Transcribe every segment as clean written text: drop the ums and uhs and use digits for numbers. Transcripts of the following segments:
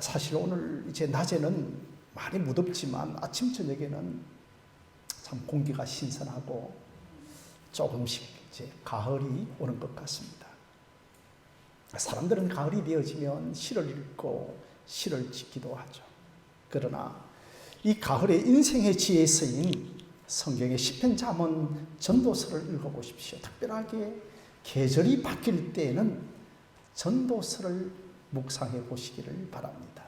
사실 오늘 이제 낮에는 많이 무덥지만 아침 저녁에는 참 공기가 신선하고 조금씩 이제 가을이 오는 것 같습니다. 사람들은 가을이 되어지면 시를 읽고 시를 짓기도 하죠. 그러나 이 가을에 인생의 지혜에 쓰인 성경의 시편, 잠언, 전도서를 읽어보십시오. 특별하게 계절이 바뀔 때에는 전도서를 묵상해 보시기를 바랍니다.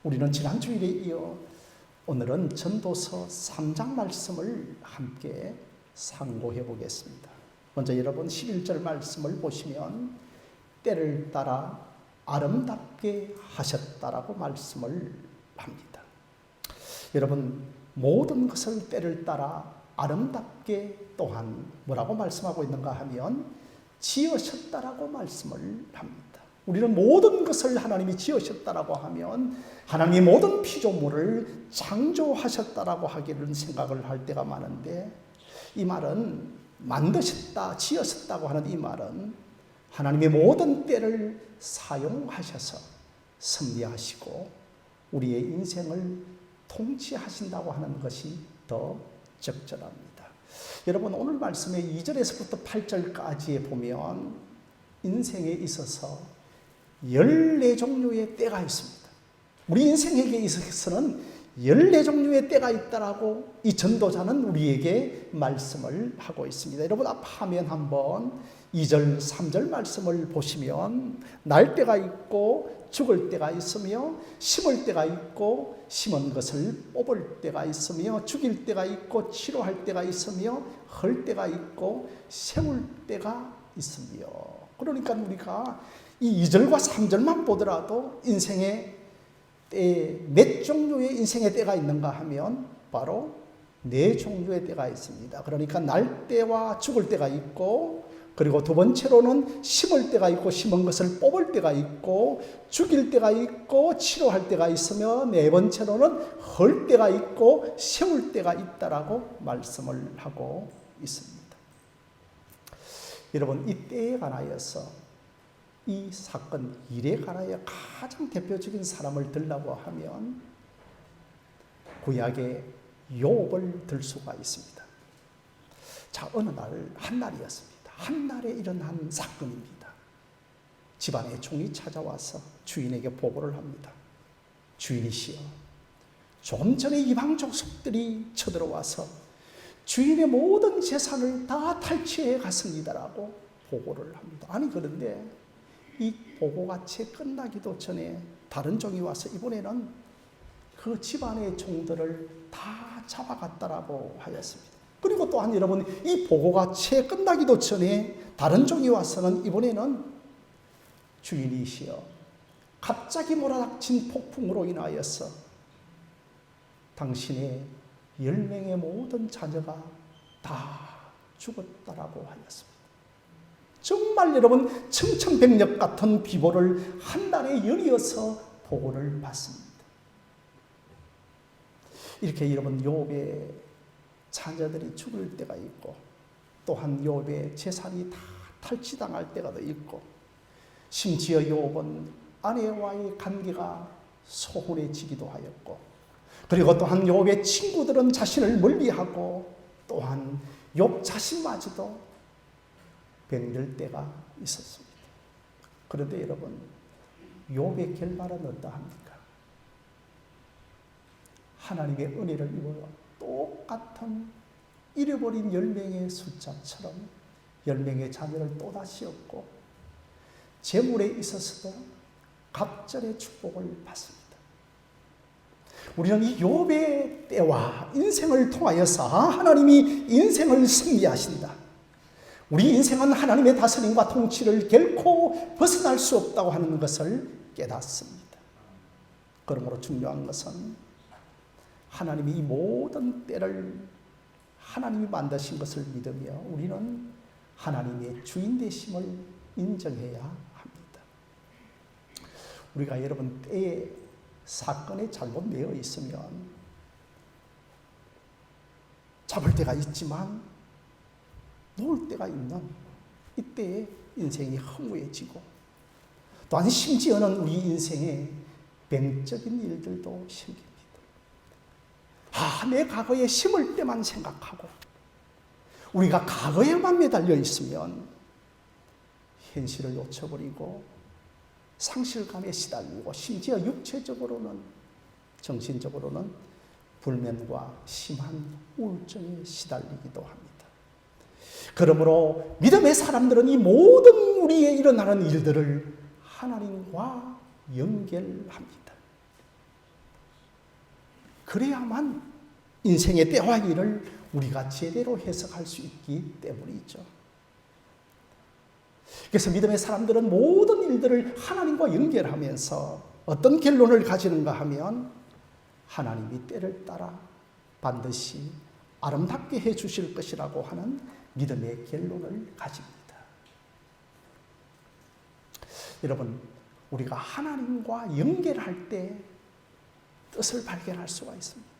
우리는 지난 주일에 이어 오늘은 전도서 3장 말씀을 함께 상고해 보겠습니다. 먼저 여러분 11절 말씀을 보시면 때를 따라 아름답게 하셨다라고 말씀을 합니다. 여러분, 모든 것을 때를 따라 아름답게 또한 뭐라고 말씀하고 있는가 하면 지으셨다라고 말씀을 합니다. 우리는 모든 것을 하나님이 지으셨다라고 하면 하나님이 모든 피조물을 창조하셨다라고 하기를 생각을 할 때가 많은데, 이 말은 만드셨다, 지으셨다고 하는 이 말은 하나님의 모든 때를 사용하셔서 섭리하시고 우리의 인생을 통치하신다고 하는 것이 더 적절합니다. 여러분, 오늘 말씀의 2절에서부터 8절까지에 보면 인생에 있어서 14종류의 때가 있습니다. 우리 인생에게 있어서는 14종류의 때가 있다라고 이 전도자는 우리에게 말씀을 하고 있습니다. 여러분, 앞 화면 한번 2절, 3절 말씀을 보시면 날 때가 있고 죽을 때가 있으며 심을 때가 있고 심은 것을 뽑을 때가 있으며 죽일 때가 있고 치료할 때가 있으며 헐 때가 있고 세울 때가 있으며, 그러니까 우리가 이 2절과 3절만 보더라도 인생의 때, 몇 종류의 인생의 때가 있는가 하면 바로 4종류의 때가 있습니다. 그러니까 날 때와 죽을 때가 있고, 그리고 두 번째로는 심을 때가 있고 심은 것을 뽑을 때가 있고 죽일 때가 있고 치료할 때가 있으며, 네 번째로는 헐 때가 있고 세울 때가 있다라고 말씀을 하고 있습니다. 여러분, 이 때에 관하여서, 이 사건 일에 관하여 가장 대표적인 사람을 들라고 하면 구약의 욥을 들 수가 있습니다. 자, 어느 날 한날이었습니다. 한날에 일어난 사건입니다. 집안에 종이 찾아와서 주인에게 보고를 합니다. 주인이시여, 좀 전에 이방 족속들이 쳐들어와서 주인의 모든 재산을 다 탈취해 갔습니다라고 보고를 합니다. 아니, 그런데 이 보고가 채 끝나기도 전에 다른 종이 와서 이번에는 그 집안의 종들을 다 잡아갔다라고 하였습니다. 그리고 또한 여러분, 이 보고가 채 끝나기도 전에 다른 종이 와서는 이번에는 주인이시여, 갑자기 몰아닥친 폭풍으로 인하여서 당신의 10명의 모든 자녀가 다 죽었다라고 하였습니다. 정말 여러분, 청천벽력 같은 비보를 한날에 연이어서 보고를 받습니다. 이렇게 여러분, 욥의 자녀들이 죽을 때가 있고, 또한 욥의 재산이 다 탈취당할 때가 있고, 심지어 욥은 아내와의 관계가 소원해지기도 하였고, 그리고 또한 욥의 친구들은 자신을 멀리하고, 또한 욥 자신마저도 병들 때가 있었습니다. 그런데 여러분, 욥의 결말은 어떠합니까? 하나님의 은혜를 입어 똑같은 잃어버린 10명의 숫자처럼 10명의 자녀를 또다시 얻고 재물에 있어서도 갑절의 축복을 받습니다. 우리는 이 욥의 때와 인생을 통하여서 하나님이 인생을 승리하신다, 우리 인생은 하나님의 다스림과 통치를 결코 벗어날 수 없다고 하는 것을 깨닫습니다. 그러므로 중요한 것은 하나님이 이 모든 때를 하나님이 만드신 것을 믿으며 우리는 하나님의 주인 되심을 인정해야 합니다. 우리가 여러분, 때에 사건에 잘못 매여 있으면 잡을 때가 있지만 놓을 때가 있는 이때에 인생이 허무해지고, 또한 심지어는 우리 인생에 병적인 일들도 생깁니다. 내 과거에 심을 때만 생각하고 우리가 과거에만 매달려 있으면 현실을 놓쳐버리고 상실감에 시달리고 심지어 육체적으로는 정신적으로는 불면과 심한 우울증에 시달리기도 합니다. 그러므로 믿음의 사람들은 이 모든 우리의 일어나는 일들을 하나님과 연결합니다. 그래야만 인생의 때와 일을 우리가 제대로 해석할 수 있기 때문이죠. 그래서 믿음의 사람들은 모든 일들을 하나님과 연결하면서 어떤 결론을 가지는가 하면 하나님이 때를 따라 반드시 아름답게 해주실 것이라고 하는 믿음의 결론을 가집니다. 여러분, 우리가 하나님과 연결할 때 뜻을 발견할 수가 있습니다.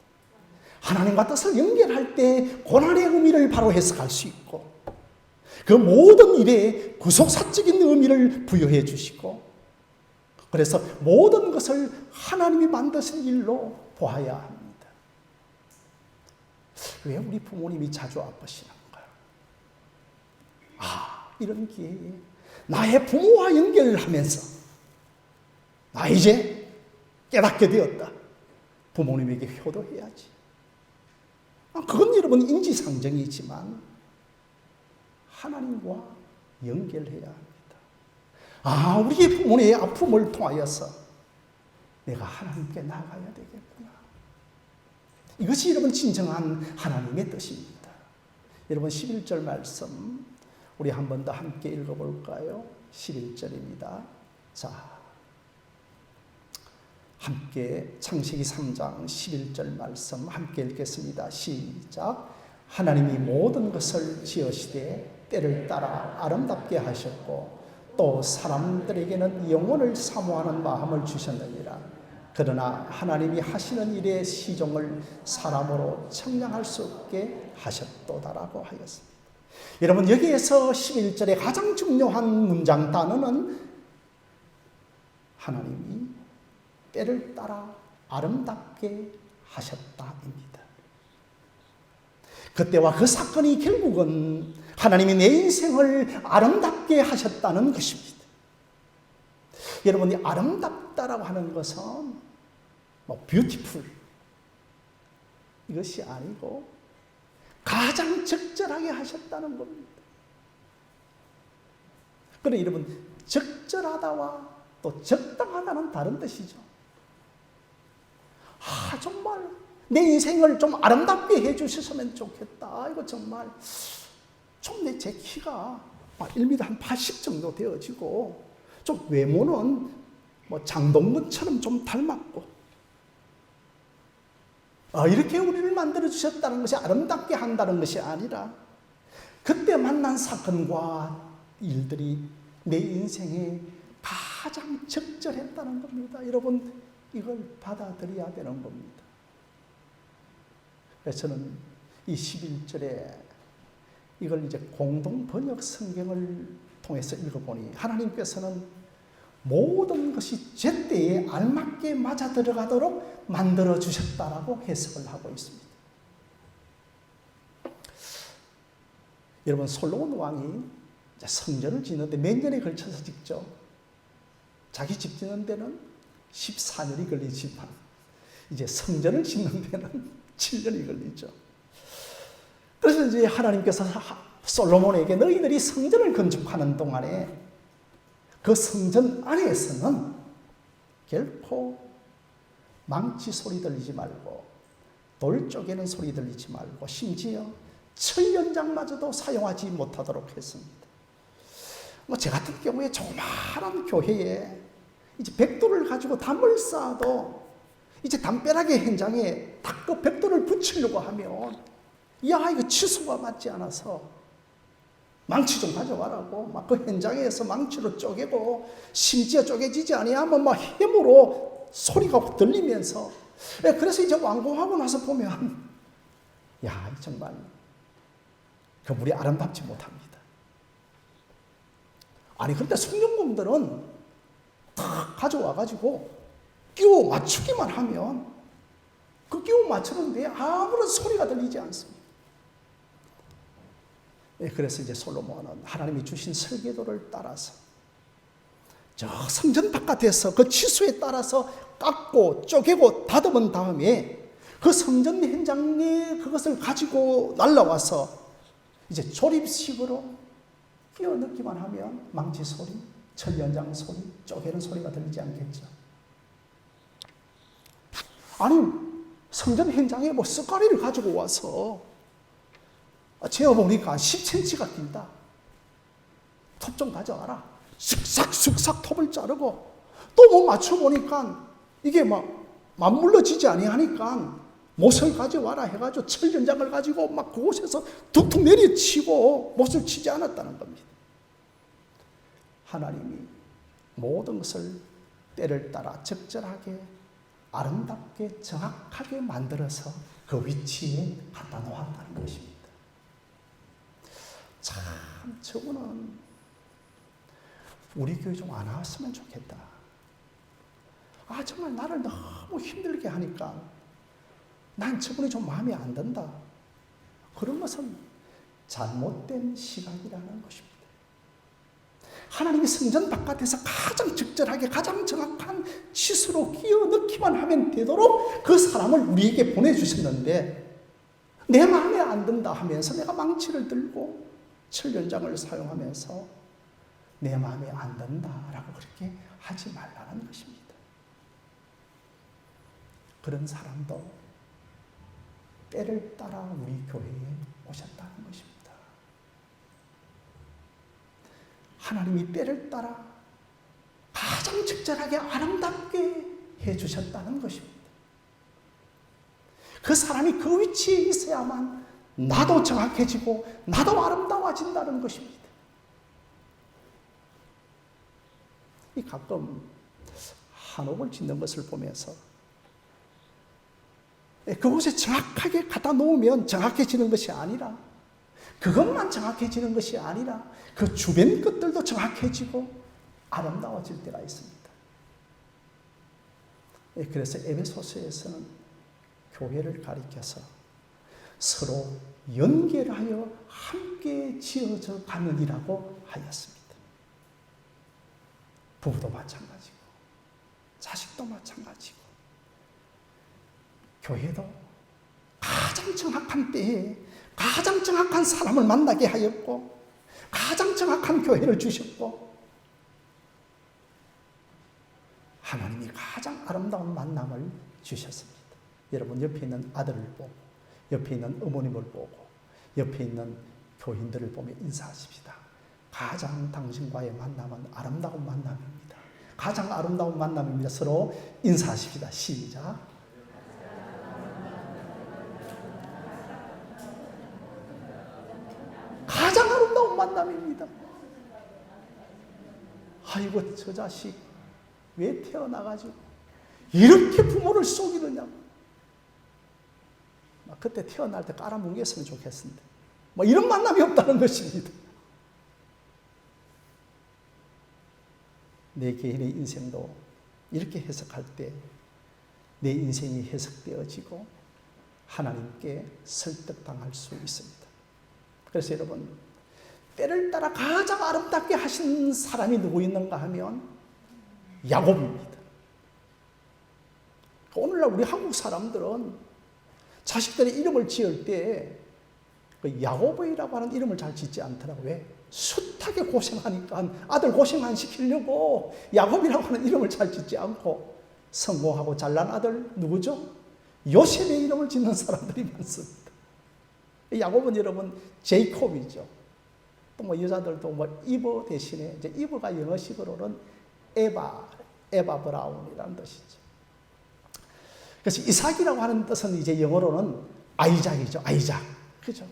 하나님과 뜻을 연결할 때 고난의 의미를 바로 해석할 수 있고 그 모든 일에 구속사적인 의미를 부여해 주시고 그래서 모든 것을 하나님이 만드신 일로 보아야 합니다. 왜 우리 부모님이 자주 아프시는가? 이런 기회에 나의 부모와 연결을 하면서 나 이제 깨닫게 되었다. 부모님에게 효도해야지. 그건 여러분 인지상정이지만 하나님과 연결해야 합니다. 우리의 부모님의 아픔을 통하여서 내가 하나님께 나가야 되겠구나. 이것이 여러분 진정한 하나님의 뜻입니다. 여러분 11절 말씀 우리 한 번 더 함께 읽어볼까요? 11절입니다. 자, 함께 창세기 3장 11절 말씀 함께 읽겠습니다. 시작. 하나님이 모든 것을 지으시되 때를 따라 아름답게 하셨고 또 사람들에게는 영혼을 사모하는 마음을 주셨느니라. 그러나 하나님이 하시는 일의 시종을 사람으로 측량할 수 없게 하셨도다라고 하였습니다. 여러분 여기에서 11절의 가장 중요한 문장 단어는 하나님이 때를 따라 아름답게 하셨다입니다. 그때와 그 사건이 결국은 하나님이 내 인생을 아름답게 하셨다는 것입니다. 여러분이 아름답다라고 하는 것은 beautiful 이것이 아니고 가장 적절하게 하셨다는 겁니다. 그런데 여러분 적절하다와 또 적당하다는 다른 뜻이죠. 정말 내 인생을 좀 아름답게 해주셨으면 좋겠다. 이거 정말 좀 제 키가 1m 한 80 정도 되어지고 좀 외모는 장동건처럼 좀 닮았고 이렇게 우리를 만들어주셨다는 것이 아름답게 한다는 것이 아니라 그때 만난 사건과 일들이 내 인생에 가장 적절했다는 겁니다. 여러분 이걸 받아들여야 되는 겁니다. 그래서 저는 이 11절에 이걸 이제 공동 번역 성경을 통해서 읽어보니 하나님께서는 모든 것이 제때에 알맞게 맞아 들어가도록 만들어 주셨다라고 해석을 하고 있습니다. 여러분 솔로몬 왕이 성전을 짓는데 몇 년에 걸쳐서 짓죠. 자기 집 짓는 데는 14년이 걸리지만 이제 성전을 짓는 데는 7년이 걸리죠. 그래서 이제 하나님께서 솔로몬에게 너희들이 성전을 건축하는 동안에 그 성전 안에서는 결코 망치 소리 들리지 말고 돌 쪼개는 소리 들리지 말고 심지어 철 연장마저도 사용하지 못하도록 했습니다. 제 같은 경우에 조그마한 교회에 이제 벽돌을 가지고 담을 쌓아도 이제 담벼락의 현장에 딱 그 벽돌을 붙이려고 하면 이거 치수가 맞지 않아서 망치 좀 가져와라고 막 그 현장에서 망치로 쪼개고 심지어 쪼개지지 아니하면 막 힘으로 소리가 들리면서 그래서 이제 완공하고 나서 보면 정말 그물이 아름답지 못합니다. 그런데 성령공들은 다 가져와가지고 끼워 맞추기만 하면 그 끼워 맞추는데 아무런 소리가 들리지 않습니다. 그래서 이제 솔로몬은 하나님이 주신 설계도를 따라서 저 성전 바깥에서 그 치수에 따라서 깎고 쪼개고 다듬은 다음에 그 성전 현장에 그것을 가지고 날라와서 이제 조립식으로 끼워 넣기만 하면 망치 소리, 철 연장 소리, 쪼개는 소리가 들리지 않겠죠. 아니 성전 현장에 뭐 쓱가리를 가지고 와서 재어보니까 10cm가 길다. 톱 좀 가져와라. 쓱싹 톱을 자르고 또 뭐 맞춰보니까 이게 막 맞물러지지 아니하니까 못을 가져와라 해가지고 철 연장을 가지고 막 그곳에서 툭툭 내리치고 못을 치지 않았다는 겁니다. 하나님이 모든 것을 때를 따라 적절하게 아름답게 정확하게 만들어서 그 위치에 갖다 놓았다는 것입니다. 참 저거는 우리 교회 좀 안 왔으면 좋겠다. 정말 나를 너무 힘들게 하니까 난 저분이 좀 마음에 안 든다. 그런 것은 잘못된 시각이라는 것입니다. 하나님이 성전 바깥에서 가장 적절하게 가장 정확한 치수로 끼워 넣기만 하면 되도록 그 사람을 우리에게 보내주셨는데 내 마음에 안 든다 하면서 내가 망치를 들고 철 연장을 사용하면서 내 마음에 안 든다라고 그렇게 하지 말라는 것입니다. 그런 사람도 때를 따라 우리 교회에 오셨다는 것입니다. 하나님이 때를 따라 가장 적절하게 아름답게 해주셨다는 것입니다. 그 사람이 그 위치에 있어야만 나도 정확해지고 나도 아름다워진다는 것입니다. 가끔 한옥을 짓는 것을 보면서 그곳에 정확하게 갖다 놓으면 정확해지는 것이 아니라 그것만 정확해지는 것이 아니라 그 주변 것들도 정확해지고 아름다워질 때가 있습니다. 그래서 에베소서에서는 교회를 가리켜서 서로 연결하여 함께 지어져 가느니라고 하였습니다. 부부도 마찬가지고 자식도 마찬가지고 교회도 가장 정확한 때에 가장 정확한 사람을 만나게 하였고 가장 정확한 교회를 주셨고 하나님이 가장 아름다운 만남을 주셨습니다. 여러분 옆에 있는 아들을 보고 옆에 있는 어머님을 보고 옆에 있는 교인들을 보며 인사하십시다. 가장 당신과의 만남은 아름다운 만남입니다. 가장 아름다운 만남입니다. 서로 인사하십시다. 시작. 가장 아름다운 만남입니다. 아이고 저 자식 왜 태어나가지고 이렇게 부모를 속이느냐고. 그때 태어날 때 깔아뭉개었으면 좋겠습니다. 이런 만남이 없다는 것입니다. 내 개인의 인생도 이렇게 해석할 때 내 인생이 해석되어지고 하나님께 설득당할 수 있습니다. 그래서 여러분 때를 따라 가장 아름답게 하신 사람이 누구 있는가 하면 야곱입니다. 오늘날 우리 한국 사람들은 자식들의 이름을 지을 때 야곱이라고 하는 이름을 잘 짓지 않더라고요. 왜? 숱하게 고생하니까 아들 고생 안 시키려고 야곱이라고 하는 이름을 잘 짓지 않고 성공하고 잘난 아들 누구죠? 요셉의 이름을 짓는 사람들이 많습니다. 야곱은 여러분 제이콥이죠. 또 여자들도 이브 대신에 이제 이브가 영어식으로는 에바 브라운이라는 뜻이죠. 그래서 이삭이라고 하는 뜻은 이제 영어로는 아이작이죠. 아이작. 그죠?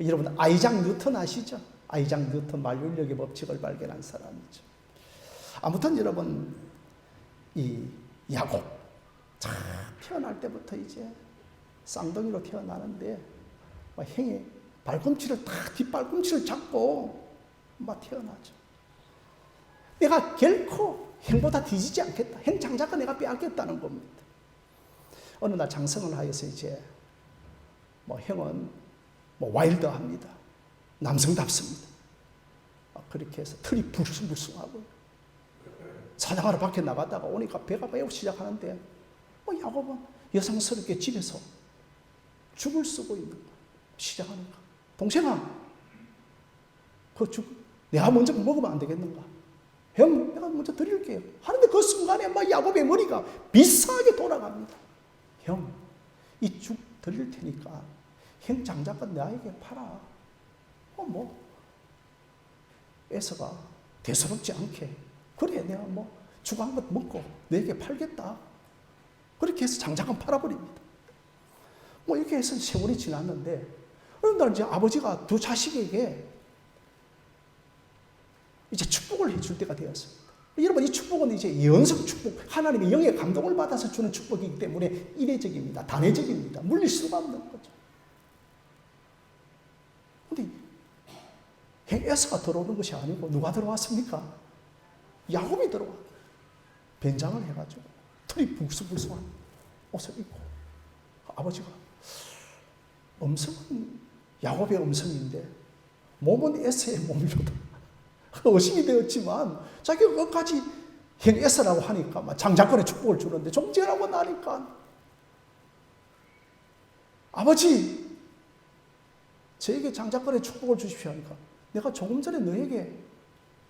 여러분 아이작 뉴턴 아시죠? 아이작 뉴턴 만율력의 법칙을 발견한 사람이죠. 아무튼 여러분 이 야곱 태어날 때부터 이제 쌍둥이로 태어나는데 행에 발꿈치를 뒷발꿈치를 잡고 태어나죠. 내가 결코 행보다 뒤지지 않겠다. 행 장자가 내가 빼앗겠다는 겁니다. 어느 날 장성을 하여서 이제 형은 와일드합니다. 남성답습니다. 그렇게 해서 털이 불숭불숭하고요. 사냥하러 밖에 나갔다가 오니까 배가 매우 시작하는데 야곱은 여성스럽게 집에서 죽을 쓰고 있는 거야. 시작하니까 동생아, 그 죽 내가 먼저 먹으면 안 되겠는가? 형, 내가 먼저 드릴게요. 하는데 그 순간에 야곱의 머리가 비싸게 돌아갑니다. 형, 이 죽 드릴 테니까 형 장자가 나에게 팔아. 에서가 대수롭지 않게 그래, 내가 죽 한 번 먹고 너에게 팔겠다. 그렇게 해서 장자가 팔아버립니다. 이렇게 해서 세월이 지났는데 어느 날 이제 아버지가 두 자식에게 이제 축복을 해줄 때가 되었습니다. 여러분, 이 축복은 이제 연속 축복, 하나님의 영의 감동을 받아서 주는 축복이기 때문에 이례적입니다. 단회적입니다. 물릴 수가 없는 거죠. 근데 에서가 들어오는 것이 아니고 누가 들어왔습니까? 야곱이 들어왔어요. 변장을 해가지고 털이 불쑥불쑥한 옷을 입고 아버지가 음성은 야곱의 음성인데 몸은 에서의 몸이로다. 의심이 되었지만 자기가 끝까지 형 에서라고 하니까 장자권의 축복을 주는데 좀 지나고 나니까 아버지, 저에게 장자권의 축복을 주십시오 하니까 내가 조금 전에 너에게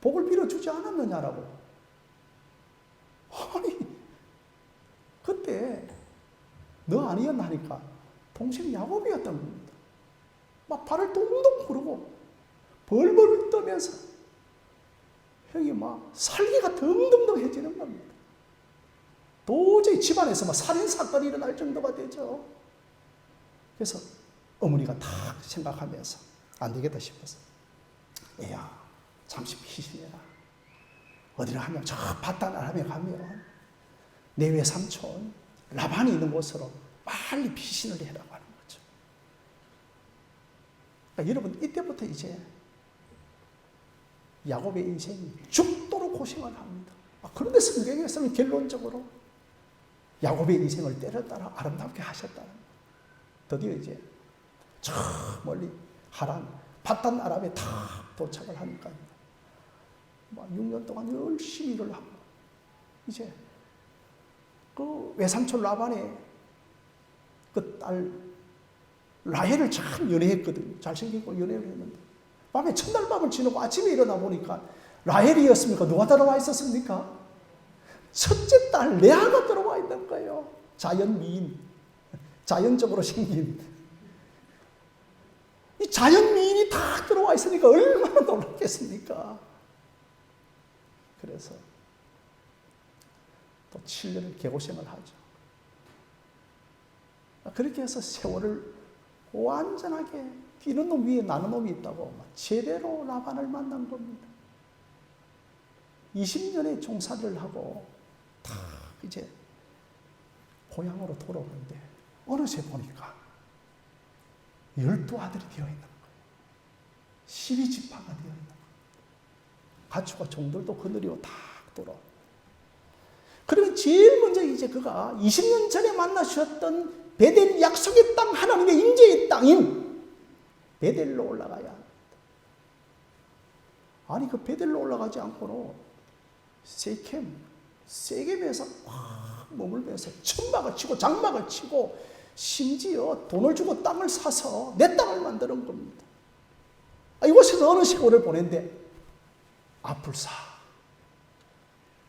복을 빌어주지 않았느냐라고. 아니, 그때 너 아니었나 하니까 동생 야곱이었던 겁니다. 막 발을 동동 구르고 벌벌 떠면서 형이 살기가 덩덩덩해지는 겁니다. 도저히 집안에서 살인사건이 일어날 정도가 되죠. 그래서 어머니가 탁 생각하면서 안 되겠다 싶어서 애야, 잠시 피신해라. 어디를 하면 저 밧단아람에 가면 내 외삼촌 라반이 있는 곳으로 빨리 피신을 해라고 하는 거죠. 그러니까 여러분, 이때부터 이제 야곱의 인생이 죽도록 고생을 합니다. 그런데 성경에서는 결론적으로 야곱의 인생을 때려따라 아름답게 하셨다는 거예요. 드디어 이제 저 멀리 하란 밧단 아람에 다 도착을 하니까 6년 동안 열심히 일을 하고 이제 그 외삼촌 라반의 그 딸 라헬을 참 연애했거든요. 잘생기고 연애를 했는데 밤에 첫날 밤을 지나고 아침에 일어나 보니까 라헬이었습니까? 누가 들어와 있었습니까? 첫째 딸 레아가 들어와 있는 거예요. 자연미인, 자연적으로 생긴 이 자연미인이 다 들어와 있으니까 얼마나 놀랐겠습니까? 그래서 또 7년을 개고생을 하죠. 그렇게 해서 세월을 완전하게 뛰는 놈 위에 나는 놈이 있다고 제대로 라반을 만난 겁니다. 20년의 종살이를 하고 다 이제 고향으로 돌아오는데 어느새 보니까 12아들이 되어 있는 거예요. 12지파가 되어 있는 거예요. 가축과 종들도 그늘이고 다 돌아오고. 그러면 제일 먼저 이제 그가 20년 전에 만나셨던 베델 약속의 땅, 하나님의 임재의 땅인 베델로 올라가야 합니다. 아니, 그 베델로 올라가지 않고는 세겜에서 확 머물면서 천막을 치고 장막을 치고 심지어 돈을 주고 땅을 사서 내 땅을 만드는 겁니다. 이곳에서 어느 세월을 보낸데 아플사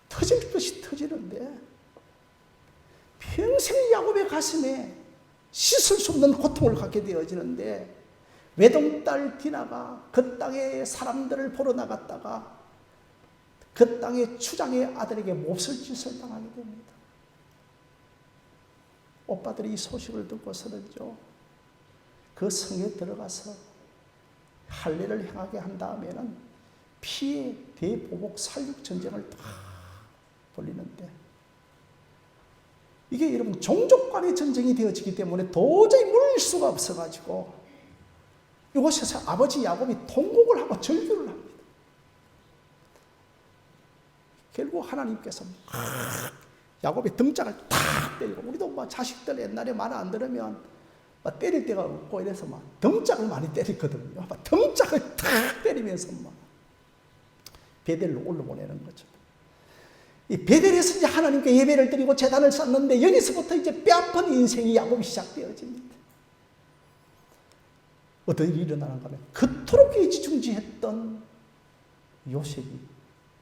터질 것이 터지는데 평생 야곱의 가슴에 씻을 수 없는 고통을 갖게 되어지는데 외동딸 디나가 그 땅의 사람들을 보러 나갔다가 그 땅의 추장의 아들에게 몹쓸 짓을 당하게 됩니다. 오빠들이 이 소식을 듣고서는요, 그 성에 들어가서 할례를 행하게 한 다음에는 피해 대보복 살육 전쟁을 다 돌리는데 이게 여러분 종족 간의 전쟁이 되어지기 때문에 도저히 물릴 수가 없어가지고 이곳에서 아버지 야곱이 통곡을 하고 절규를 합니다. 결국 하나님께서 야곱의 등짝을 탁 때리고, 우리도 막 자식들 옛날에 말 안 들으면 막 때릴 데가 없고 이래서 막 등짝을 많이 때리거든요. 막 등짝을 탁 때리면서 막 베델로 올라보내는 거죠. 이 베델에서 이제 하나님께 예배를 드리고 제단을 쌓는데, 여기서부터 이제 뼈아픈 인생이 야곱이 시작되어집니다. 어떤 일이 일어나는가 하면, 그토록 애지중지했던 요셉이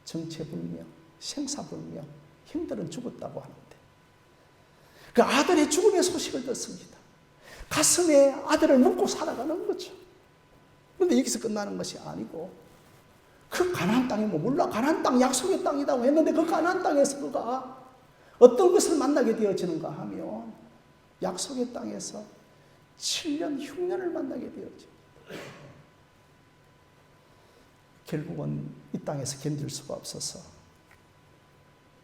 정체불명, 생사불명, 형들은 죽었다고 하는데, 그 아들의 죽음의 소식을 듣습니다. 가슴에 아들을 묻고 살아가는 거죠. 그런데 여기서 끝나는 것이 아니고, 그 가나안 땅에 머물러 가나안 땅, 약속의 땅이라고 했는데, 그 가나안 땅에서 그가 어떤 것을 만나게 되어지는가 하면, 약속의 땅에서 7년 흉년을 만나게 되어집니다. 결국은 이 땅에서 견딜 수가 없어서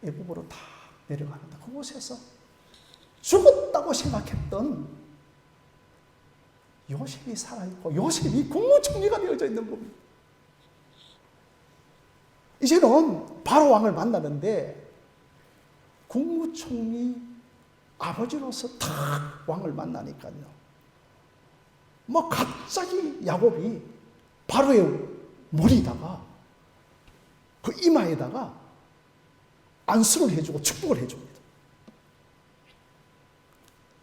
애굽으로 다 내려가는데, 그곳에서 죽었다고 생각했던 요셉이 살아있고, 요셉이 국무총리가 되어져 있는 겁니다. 이제는 바로 왕을 만나는데, 국무총리 아버지로서 탁 왕을 만나니까요, 뭐 갑자기 야곱이 바로의 머리에다가, 그 이마에다가 안수를 해주고 축복을 해줍니다.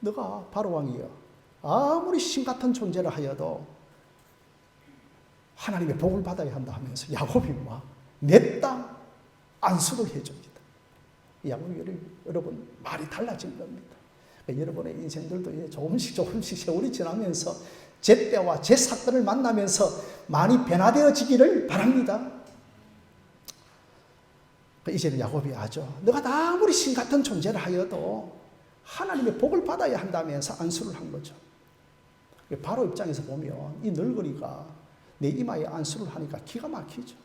너가 바로 왕이야. 아무리 신 같은 존재를 하여도 하나님의 복을 받아야 한다 하면서 야곱이 막 내 땅 안수를 해줍니다. 야곱이 여러분 말이 달라진 겁니다. 그러니까 여러분의 인생들도 조금씩 세월이 지나면서 제때와 제 사건을 만나면서 많이 변화되어지기를 바랍니다. 이제는 야곱이 하죠. 너가 아무리 신 같은 존재를 하여도 하나님의 복을 받아야 한다면서 안수를 한 거죠. 바로 입장에서 보면 이 늙은이가 내 이마에 안수를 하니까 기가 막히죠.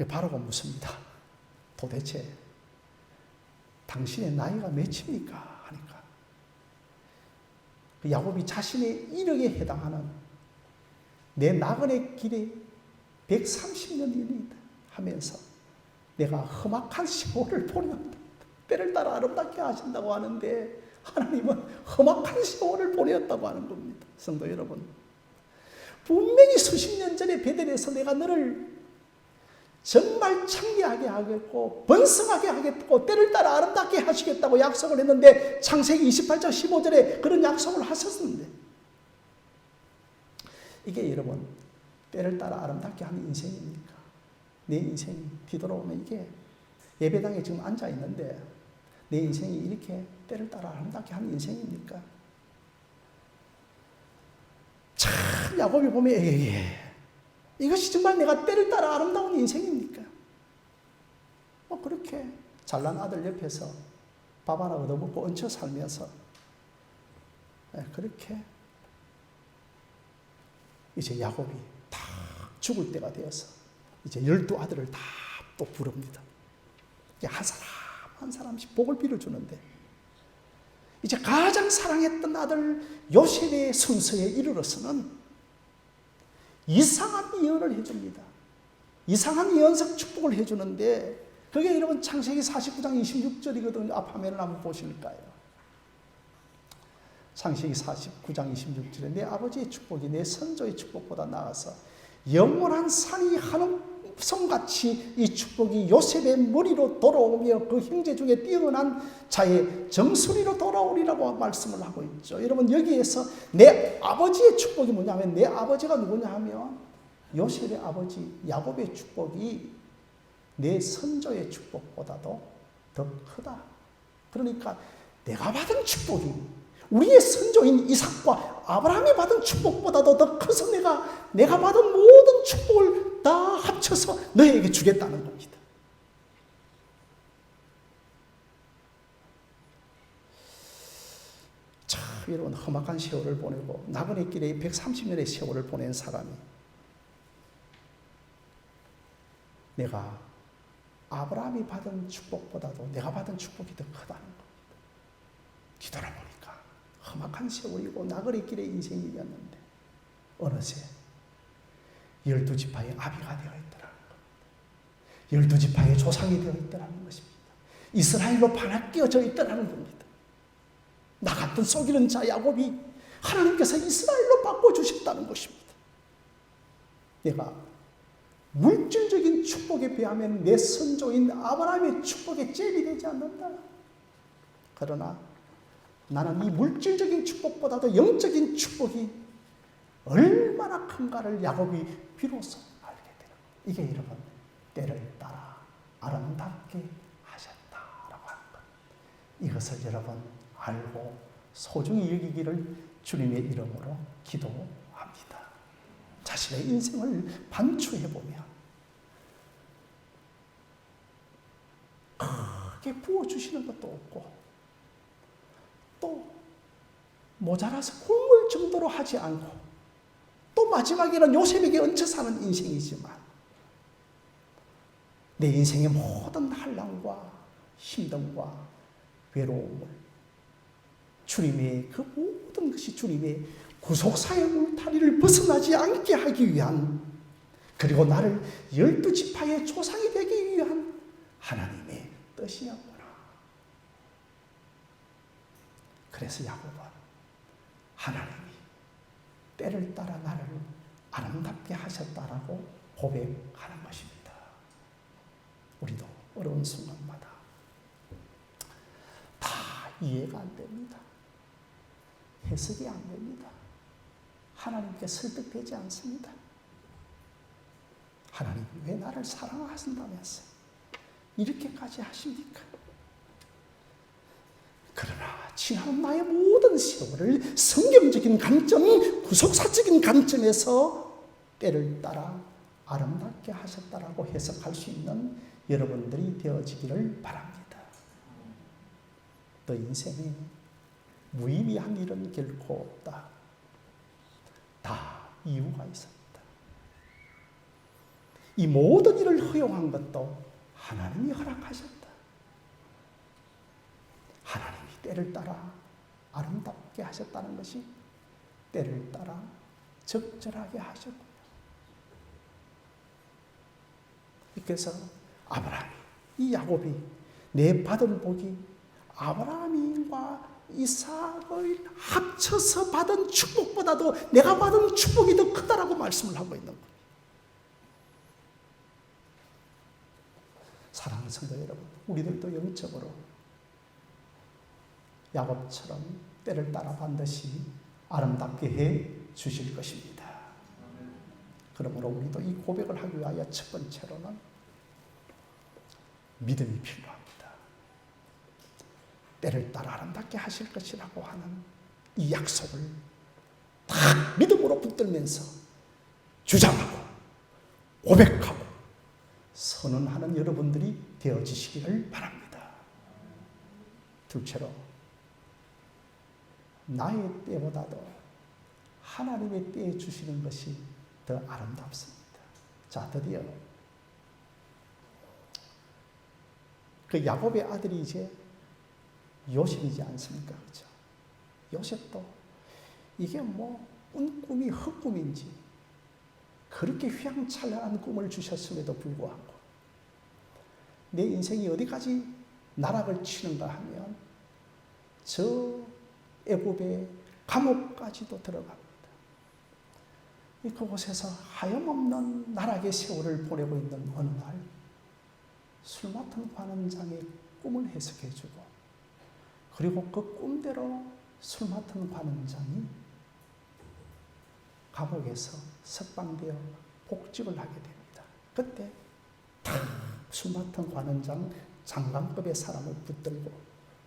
바로가 묻습니다. 도대체 당신의 나이가 몇입니까? 하니까 야곱이 자신의 이력에 해당하는 내 나그네 길이 130년이다 하면서 내가 험악한 세월을 보냈다. 때를 따라 아름답게 하신다고 하는데, 하나님은 험악한 세월을 보냈다고 하는 겁니다. 성도 여러분, 분명히 수십 년 전에 베델에서 내가 너를 정말 창대하게 하겠고 번성하게 하겠고 때를 따라 아름답게 하시겠다고 약속을 했는데, 창세기 28장 15절에 그런 약속을 하셨는데, 이게 여러분 때를 따라 아름답게 하는 인생입니까? 내 인생이 뒤돌아오면 이게 예배당에 지금 앉아 있는데 내 인생이 이렇게 때를 따라 아름답게 하는 인생입니까? 참 야곱이 보면 이것이 정말 내가 때를 따라 아름다운 인생입니까? 그렇게 잘난 아들 옆에서 밥 하나 얻어먹고 얹혀 살면서 그렇게 이제 야곱이 다 죽을 때가 되어서 이제 12아들을 다 또 부릅니다. 한 사람 한 사람씩 복을 빌어주는데, 이제 가장 사랑했던 아들 요셉의 순서에 이르러서는 이상한 예언을 해줍니다. 이상한 예언적 축복을 해주는데, 그게 여러분 창세기 49장 26절이거든요. 앞 화면을 한번 보실까요? 창세기 49장 26절에 내 아버지의 축복이 내 선조의 축복보다 나아서 영원한 산이 한옥성같이 이 축복이 요셉의 머리로 돌아오며 그 형제 중에 뛰어난 자의 정수리로 돌아오리라고 말씀을 하고 있죠. 여러분 여기에서 내 아버지의 축복이 뭐냐면, 내 아버지가 누구냐 하면 요셉의 아버지 야곱의 축복이 내 선조의 축복보다도 더 크다. 그러니까 내가 받은 축복이 우리의 선조인 이삭과 아브라함이 받은 축복보다도 더 커서 내가 받은 모든 축복을 다 합쳐서 너에게 주겠다는 겁니다. 참 여러분, 험악한 세월을 보내고 나그네 길에 130년의 세월을 보낸 사람이 내가 아브라함이 받은 축복보다도 내가 받은 축복이 더 크다는 겁니다. 뒤돌아보니까 험악한 세월이고 나그네 길의 인생이었는데 어느새 12지파의 아비가 되어 있더라는 겁니다. 12지파의 조상이 되어 있더라는 것입니다. 이스라엘로 반합되어져 있더라는 겁니다. 나 같은 속이는 자 야곱이 하나님께서 이스라엘로 바꿔주셨다는 것입니다. 내가 물질적인 축복에 비하면 내 선조인 아브라함의 축복에 잽이 되지 않는다. 그러나 나는 이 물질적인 축복보다도 영적인 축복이 얼마나 큰가를 야곱이 비로소 알게 되는 거예요. 이게 여러분 때를 따라 아름답게 하셨다라고 하는 것. 이것을 여러분 알고 소중히 여기기를 주님의 이름으로 기도합니다. 자신의 인생을 반추해보면 크게 부어주시는 것도 없고 또 모자라서 굶을 정도로 하지 않고 또 마지막에는 요셉에게 얹혀 사는 인생이지만 내 인생의 모든 한량과 힘듦과 외로움을 주님의 그 모든 것이 주님의 구속사의 울타리를 벗어나지 않게 하기 위한 그리고 나를 12지파의 조상이 되기 위한 하나님의 뜻이었구나. 그래서 야곱은 하나님이 때를 따라 나를 아름답게 하셨다라고 고백하는 것입니다. 우리도 어려운 순간마다 다 이해가 안 됩니다. 해석이 안 됩니다. 하나님께 설득되지 않습니다. 하나님이 왜 나를 사랑하신다면서 이렇게까지 하십니까? 그러나 지난 나의 모든 세월을 성경적인 관점, 구속사적인 관점에서 때를 따라 아름답게 하셨다라고 해석할 수 있는 여러분들이 되어지기를 바랍니다. 너 인생에 무의미한 일은 결코 없다. 다 이유가 있습니다. 이 모든 일을 허용한 것도 하나님이 허락하셨다. 하나님이 때를 따라 아름답게 하셨다는 것이 때를 따라 적절하게 하셨고요. 그래서 아브라함이, 이 야곱이 내 받은 복이 아브라함과 이삭을 합쳐서 받은 축복보다도 내가 받은 축복이 더 크다라고 말씀을 하고 있는 거예요. 사랑하는 성도 여러분, 우리들도 영적으로 야곱처럼 때를 따라 반드시 아름답게 해 주실 것입니다. 그러므로 우리도 이 고백을 하기 위하여 첫 번째로는 믿음이 필요합니다. 때를 따라 아름답게 하실 것이라고 하는 이 약속을 다 믿음으로 붙들면서 주장하고 고백하고 선언하는 여러분들이 되어지시기를 바랍니다. 둘째로 나의 때보다도 하나님의 때에 주시는 것이 더 아름답습니다. 자, 드디어 그 야곱의 아들이 이제 요셉이지 않습니까? 그렇죠? 요셉도 이게 뭐 꿈이 헛꿈인지 그렇게 휘황찬란한 꿈을 주셨음에도 불구하고 내 인생이 어디까지 나락을 치는가 하면 저 애굽의 감옥까지도 들어갑니다. 그곳에서 하염없는 나락의 세월을 보내고 있는 어느 날 술 맡은 관원장의 꿈을 해석해주고 그리고 그 꿈대로 술 맡은 관원장이 감옥에서 석방되어 복직을 하게 됩니다. 그때 술 맡은 관원장 장관급의 사람을 붙들고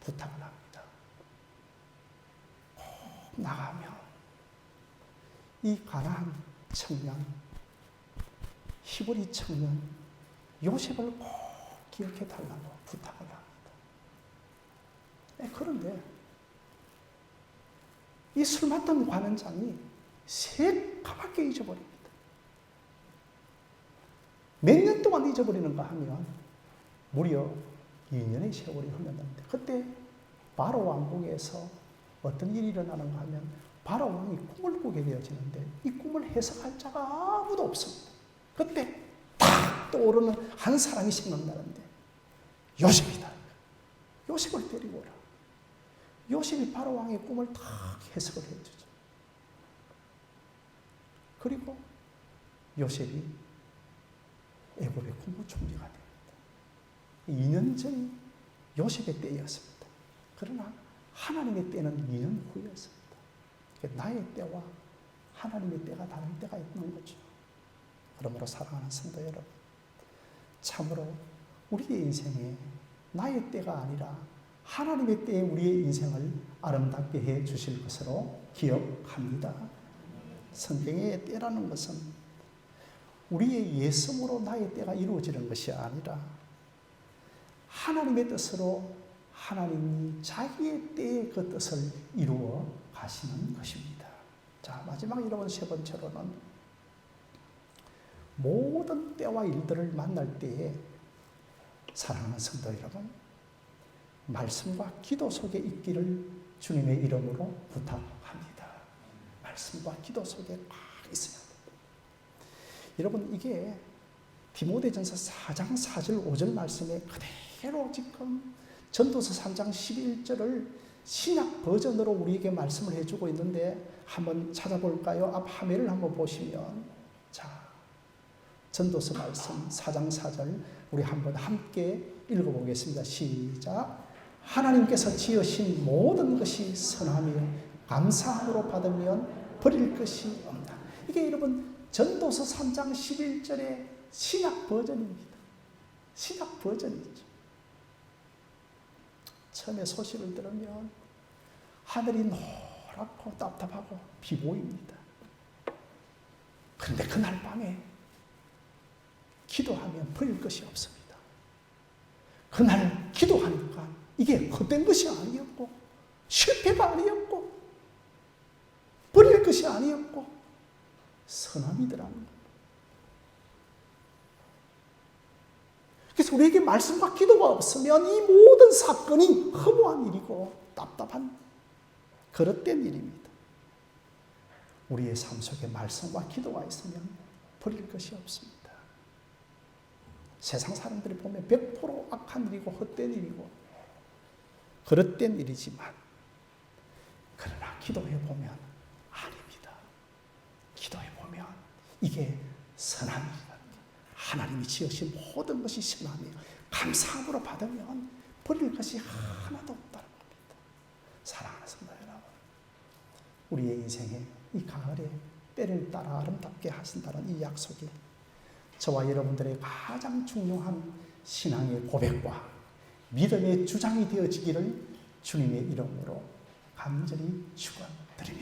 부탁을 합니다. 꼭 나가면 이 가난한 청년, 히브리 청년 요셉을 꼭 기억해 달라고 부탁을 합니다. 그런데 이 술 맡은 관원장이 새까맣게 잊어버립니다. 몇 년 동안 잊어버리는가 하면 무려 2년의 세월이 흘렀는데 그때 바로 왕궁에서 어떤 일이 일어나는가 하면 바로 왕이 꿈을 꾸게 되어지는데 이 꿈을 해석할 자가 아무도 없습니다. 그때 딱 떠오르는 한 사람이 생각나는데 요셉이다. 요셉을 데리고 오라. 요셉이 바로 왕의 꿈을 다 해석을 해주죠. 그리고 요셉이 애굽의 국무총리가 됩니다. 2년 전이 요셉의 때였습니다. 그러나 하나님의 때는 2년 후였습니다. 나의 때와 하나님의 때가 다른 때가 있는 거죠. 그러므로 사랑하는 성도 여러분, 참으로 우리의 인생에 나의 때가 아니라 하나님의 때에 우리의 인생을 아름답게 해 주실 것으로 기억합니다. 성경의 때라는 것은 우리의 예성으로 나의 때가 이루어지는 것이 아니라 하나님의 뜻으로 하나님이 자기의 때에 그 뜻을 이루어 가시는 것입니다. 자, 마지막 여러분 세 번째로는 모든 때와 일들을 만날 때에 사랑하는 성도 여러분, 말씀과 기도 속에 있기를 주님의 이름으로 부탁합니다. 말씀과 기도 속에 꽉 있어야 됩니다. 여러분, 이게 디모데전서 4장 4절 5절 말씀에 그대로 지금 전도서 3장 11절을 신약 버전으로 우리에게 말씀을 해주고 있는데 한번 찾아볼까요? 앞 화면을 한번 보시면, 자, 전도서 말씀 4장 4절 우리 한번 함께 읽어보겠습니다. 시작. 하나님께서 지으신 모든 것이 선하며 감사함으로 받으면 버릴 것이 없다. 이게 여러분 전도서 3장 11절의 신약 버전입니다. 신약 버전이죠. 처음에 소식을 들으면 하늘이 노랗고 답답하고 비 보입니다. 그런데 그날 밤에 기도하면 버릴 것이 없습니다. 그날 기도하니까 이게 헛된 것이 아니었고 실패가 아니었고 버릴 것이 아니었고 선함이더라는 겁니다. 그래서 우리에게 말씀과 기도가 없으면 이 모든 사건이 허무한 일이고 답답한 그릇된 일입니다. 우리의 삶 속에 말씀과 기도가 있으면 버릴 것이 없습니다. 세상 사람들이 보면 100% 악한 일이고 헛된 일이고 그릇된 일이지만, 그러나 기도해보면 아닙니다. 기도해보면 이게 선한 일이다. 하나님이 지으신 모든 것이 선하며 감사함으로 받으면 버릴 것이 하나도 없다는 겁니다. 사랑하는 성도 여러분, 우리의 인생에 이 가을에 때를 따라 아름답게 하신다는 이 약속이 저와 여러분들의 가장 중요한 신앙의 고백과 믿음의 주장이 되어지기를 주님의 이름으로 간절히 축원드립니다.